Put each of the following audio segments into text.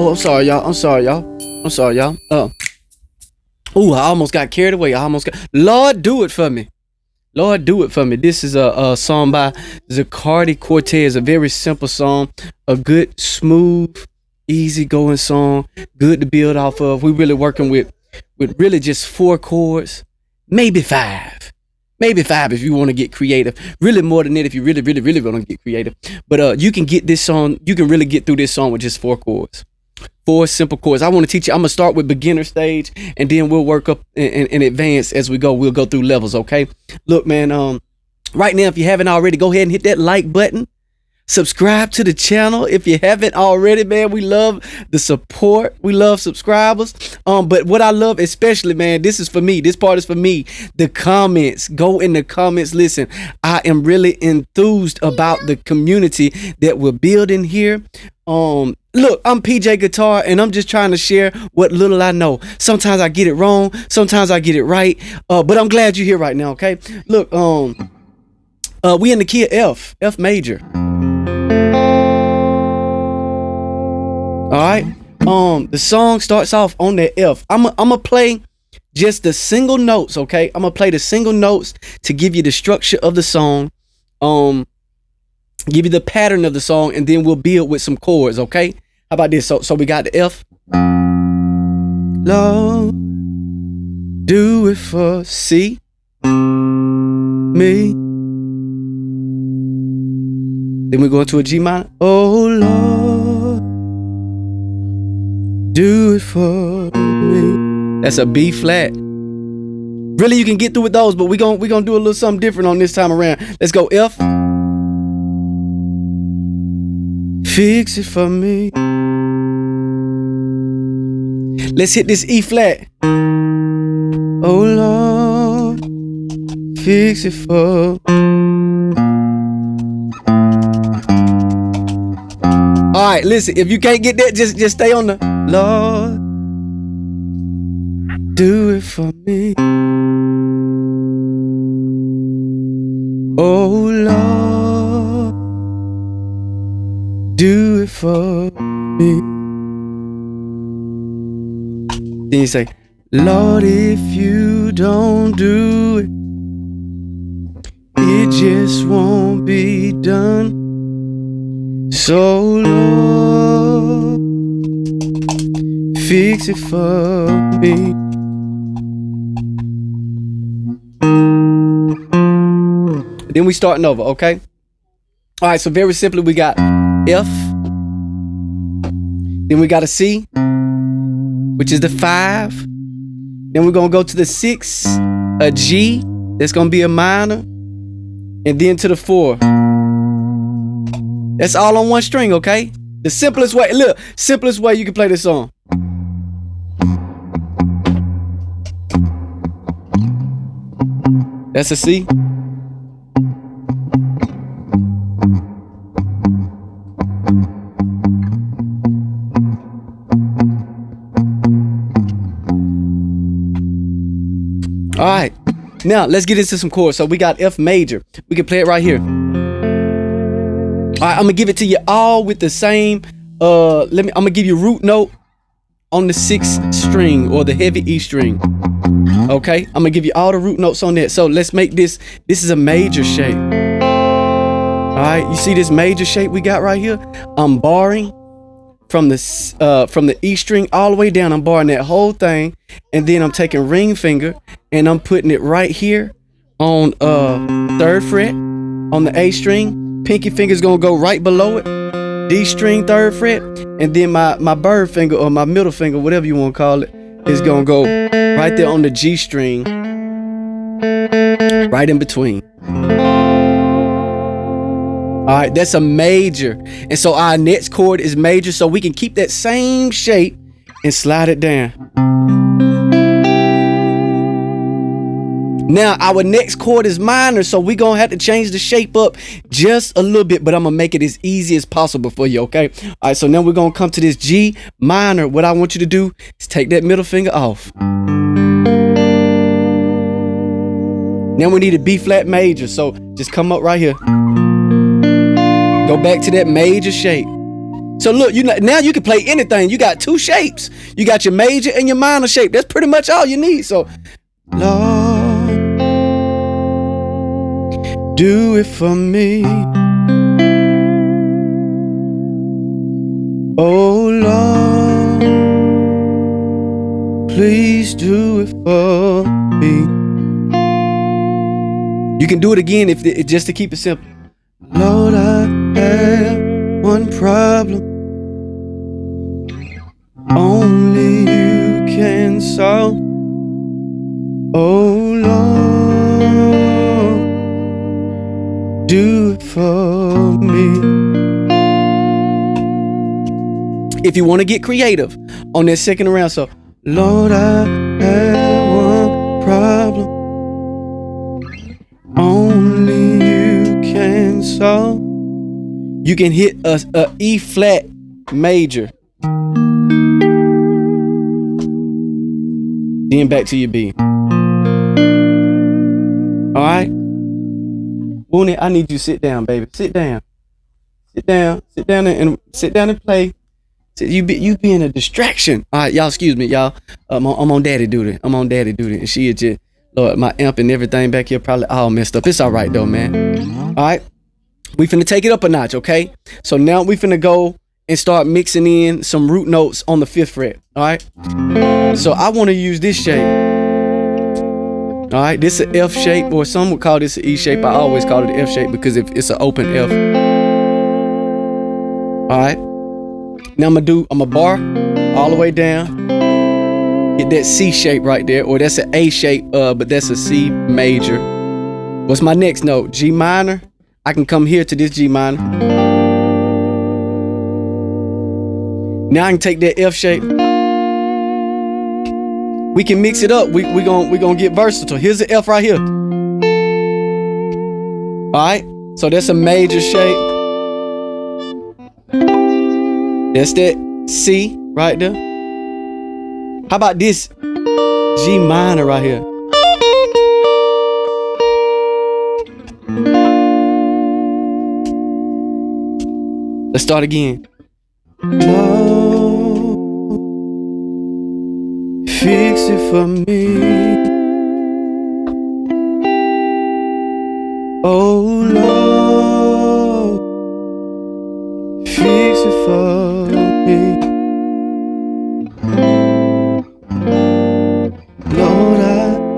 I'm sorry, y'all. I'm sorry, y'all. I almost got carried away. Lord, do it for me. Lord, do it for me. This is a song by Zacardi Cortez, a very simple song, a good, smooth, easy-going song, good to build off of. We're really working with really just 4 chords, maybe 5. Maybe 5 if you want to get creative. Really more than that if you really want to get creative. But you can get this song, you can really get through this song with just 4 chords. 4 simple chords. I want to teach you. I'm gonna start with beginner stage, and then we'll work up in advance as we go. We'll go through levels, okay? Look, man. Right now, if you haven't already, go ahead and hit that like button. Subscribe to the channel if you haven't already, man. We love the support. We love subscribers. But what I love especially, man, this is for me. This part is for me. The comments. Go in the comments. Listen, I am really enthused about the community that we're building here. Look, I'm PJ Guitar, and I'm just trying to share what little I know. Sometimes I get it wrong. Sometimes I get it right. But I'm glad you're here right now, okay? Look, we in the key of F major. All right. The song starts off on the F. I'm gonna play just the single notes, okay? I'm gonna play the single notes to give you the structure of the song, give you the pattern of the song, and then we'll build with some chords, okay? How about this? So we got the F. Lord, do it for C, me. Then we go into a G minor. Oh Lord, do it for me. That's a B flat. Really, you can get through with those, but we're gonna do a little something different on this time around. Let's go F. Fix it for me. Let's hit this E flat. Oh Lord, fix it for me. All right, listen, if you can't get that, just stay on the Lord, do it for me. Oh Lord, do it for me. Then you say, Lord, if you don't do it, it just won't be done. So Lord, fix it for me. Then we starting over, okay? All right, so very simply we got F. Then we got a C, which is the 5. Then we're gonna go to the 6, a G, that's gonna be a minor, and then to the 4. That's all on one string, okay? The simplest way, look, simplest way you can play this song. That's a C. All right, now let's get into some chords. So we got F major. We can play it right here. All right, I'm gonna give it to you all with the same. I'm gonna give you root note on the 6th string or the heavy E string. Okay, I'm gonna give you all the root notes on that. So let's make this. This is a major shape. All right, you see this major shape we got right here? I'm barring from the E string all the way down. I'm barring that whole thing, and then I'm taking ring finger and I'm putting it right here on 3rd fret on the A string. Pinky finger's gonna go right below it, D string 3rd fret, and then my bird finger or my middle finger, whatever you want to call it, is gonna go right there on the G string, right in between. All right, that's a major. And so our next chord is major, so we can keep that same shape and slide it down. Now our next chord is minor, so we're gonna have to change the shape up just a little bit, but I'm gonna make it as easy as possible for you, okay? All right, so now we're gonna come to this G minor. What I want you to do is take that middle finger off. Now we need a B flat major, so just come up right here. Go back to that major shape. So look, now you can play anything. You got 2 shapes. You got your major and your minor shape. That's pretty much all you need. So, Lord, do it for me. Oh Lord, please do it for me. You can do it again if just to keep it simple. Lord, I have one problem only you can solve. Oh Lord, do it for me. If you want to get creative on that second round, so Lord, I have one problem only you can solve. You can hit a E flat major, then back to your B. All right, Boone, I need you to sit down, baby. Sit down, sit down, sit down and play. You being a distraction. All right, y'all, excuse me, y'all. I'm on daddy duty. And she is just, Lord, my amp and everything back here probably all messed up. It's all right though, man. All right, we finna take it up a notch, okay? So now we finna go and start mixing in some root notes on the 5th fret. All right. So I want to use this shape. All right, this is an F shape, or some would call this an E shape. I always call it an F shape because it's an open F. All right. Now I'm gonna bar all the way down, hit that C shape right there, or that's an A shape, but that's a C major. What's my next note? G minor. I can come here to this G minor. Now I can take that F shape. We can mix it up. We gonna get versatile. Here's the F right here. All right. So that's a major shape. That's that C right there. How about this G minor right here? Let's start again. Lord, fix it for me. Oh Lord, fix it for me. Lord, I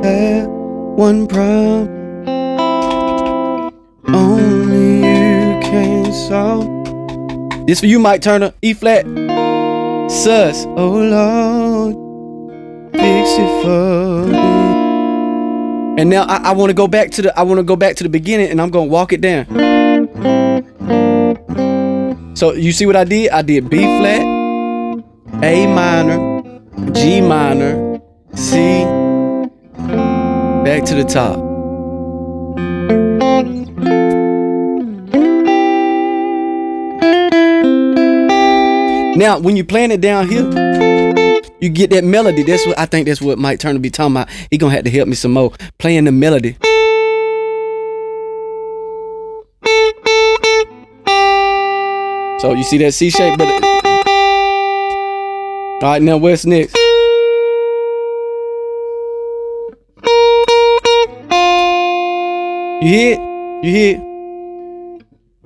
have one problem only you can solve. This for you, Mike Turner. E flat, sus. Oh Lord, fix it for me. And now I want to go back to the beginning, and I'm gonna walk it down. So you see what I did? I did B flat, A minor, G minor, C, back to the top. Now, when you playing it down here, you get that melody. That's what I think. That's what Mike Turner be talking about. He gonna have to help me some more playing the melody. So you see that C shape, but all right, now what's next? You hear it? You hear it?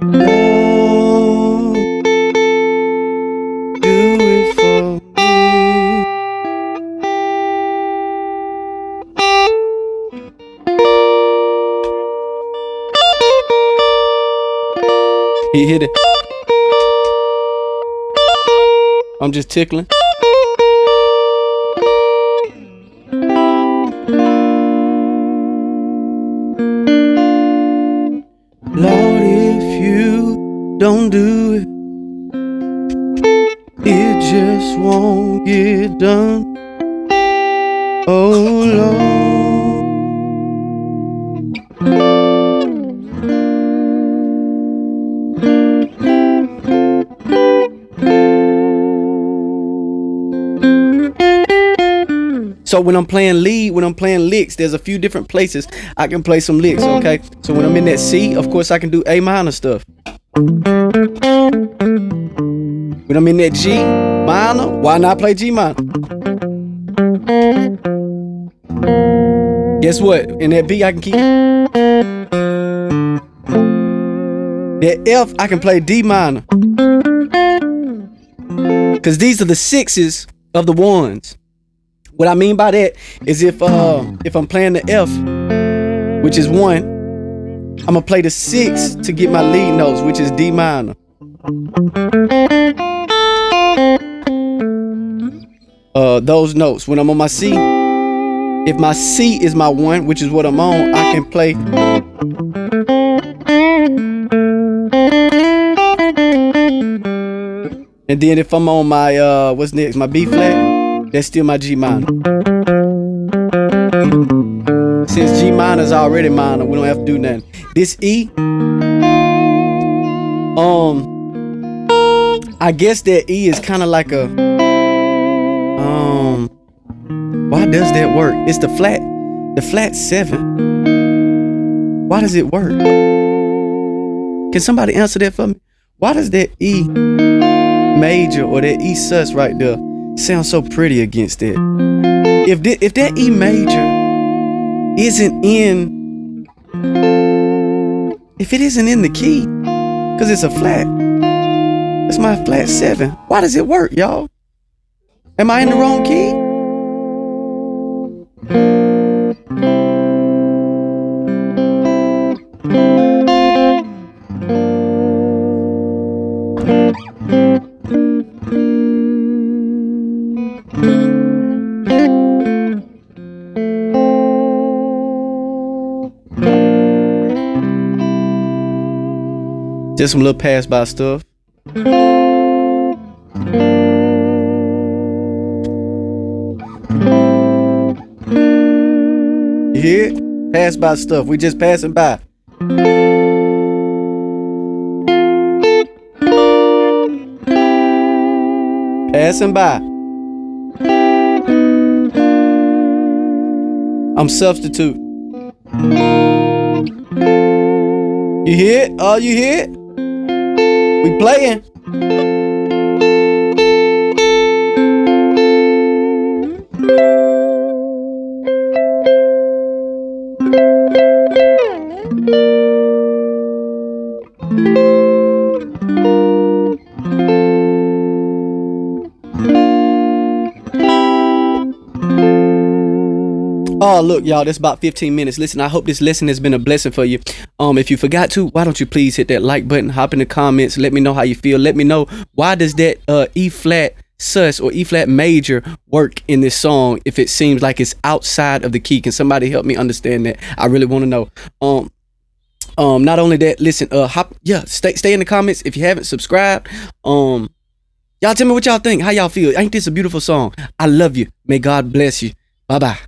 Lord, do it for me. He hit it. I'm just tickling. Lord, if you don't do it, it just won't get done. Oh Lord. So when I'm playing lead, when I'm playing licks, there's a few different places I can play some licks, okay? So when I'm in that C, of course I can do A minor stuff. When I'm in that G minor, why not play G minor? Guess what? In that B, I can keep that F, I can play D minor. Because these are the sixes of the ones. What I mean by that is if I'm playing the F, which is 1, I'm gonna play the 6 to get my lead notes, which is D minor. Those notes. When I'm on my C, if my C is my 1, which is what I'm on, I can play. And then if I'm on my what's next, my B flat, that's still my G minor. Since G minor is already minor, we don't have to do nothing. This E, I guess that E is kind of like a, why does that work? It's the flat 7. Why does it work? Can somebody answer that for me? Why does that E major or that E sus right there sound so pretty against it? If that E major isn't in, if it isn't in the key, because it's a flat, it's my flat 7. Why does it work, y'all? Am I in the wrong key? Just some little pass by stuff. You hear it? Pass by stuff. We just passing by. Passing by. I'm substitute. You hear it? Oh, you hear it? We playing. Oh, look, y'all, that's about 15 minutes. Listen, I hope this lesson has been a blessing for you. If you forgot to, why don't you please hit that like button, hop in the comments, let me know how you feel. Let me know, why does that E flat sus or E flat major work in this song if it seems like it's outside of the key? Can somebody help me understand that? I really want to know. Not only that, listen, stay in the comments if you haven't subscribed. Y'all tell me what y'all think, how y'all feel. Ain't this a beautiful song? I love you. May God bless you. Bye-bye.